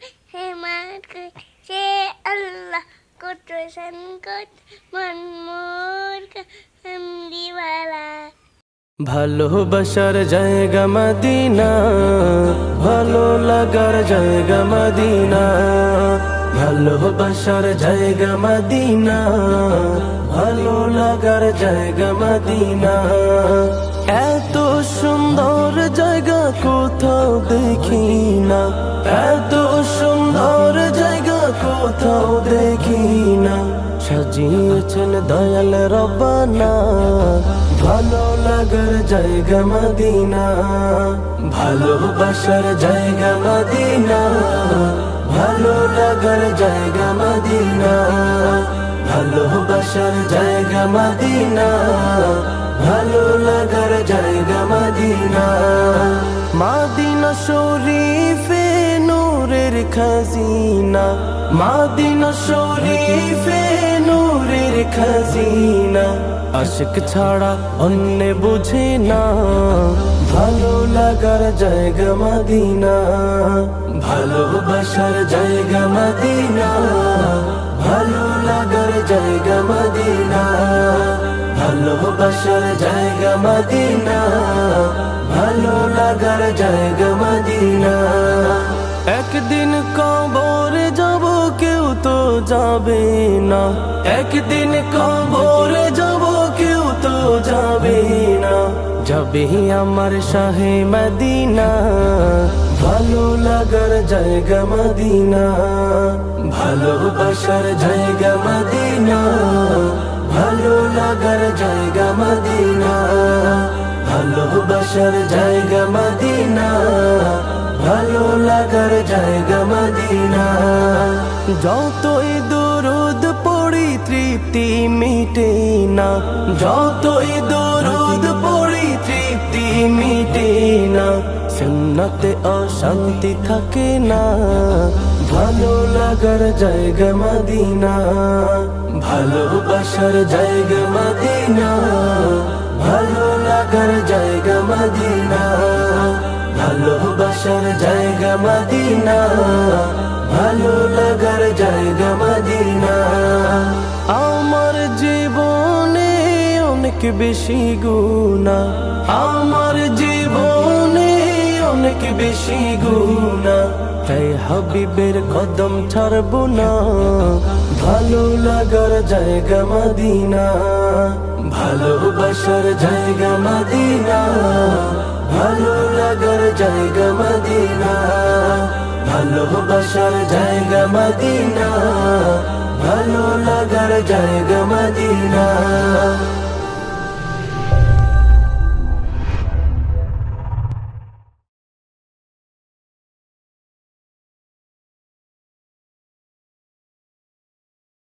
হে সে আল্লাহ কত সংকট মন মোর কান্দিওয়ালা। ভালোবাসার জায়গা মদিনা, ভালো লাগার জায়গা মদিনা। ভালোবাসার জায়গা মদিনা, ভালো লাগার জায়গা মদিনা। এত সুন্দর জায়গা কোথাও দেখি না, এত সুন্দর জায়গা কোথাও দেখি না। সাজিয়েছেন দয়াল রব্বানা, ভালো লাগার জায়গা মদিনা। ভালোবাসার জায়গা মদিনা, ভালো লাগার জায়গা মদিনা। ভালোবাসার জায়গা মদিনা, ভালো লাগার জায়গা মদিনা। মদিনা শরীফে নূরের খাজিনা, মদিনা শরীফে নূরের খাজিনা। আশিক ছাড়া অন্য বুঝে না, ভালো লাগার জায়গা মদিনা। ভালোবাসার জায়গা মদিনা, ভালো লাগার জায়গা মদিনা। ভালোবাসার জায়গা মদিনা, ভালো লাগার জায়গা মদিনা। একদিন কবর যাব কেউ তো যাবে না, একদিন কবর যাব কেউ তো যাবে না। যাবে আমার শাহে মদিনা, ভালো লাগার জায়গা মদিনা। ভালোবাসার জায়গা মদিনা, ভালো লাগার জায়গা মদিনা। ভালোবাসার জায়গা মদিনা, ভালো লাগার জায়গা মদিনা। যতই দরুদ পড়ি তৃপ্তি মিটে না, যতই দরুদ পড়ি তৃপ্তি মিটে না। সুন্নতে অশান্তি থাকে না, ভালো লাগার জায়গা মদিনা। ভালোবাসার জায়গা মদিনা, ভালো লাগার জায়গা মদিনা। ভালোবাসার জায়গা মদিনা, ভালো লাগার জায়গা মদিনা। আমার জীবনে অনেক বেশি গুনাহ, আমার জীবনে অনেক বেশি গুনাহ। তাই হাবিবের কদম ছাড়বো না, ভালো লাগার জায়গা মদিনা। ভালোবাসার জায়গা মদিনা, ভালো লাগার জায়গা মদিনা। ভালোবাসার জায়গা মদিনা, ভালো লাগার জায়গা মদিনা।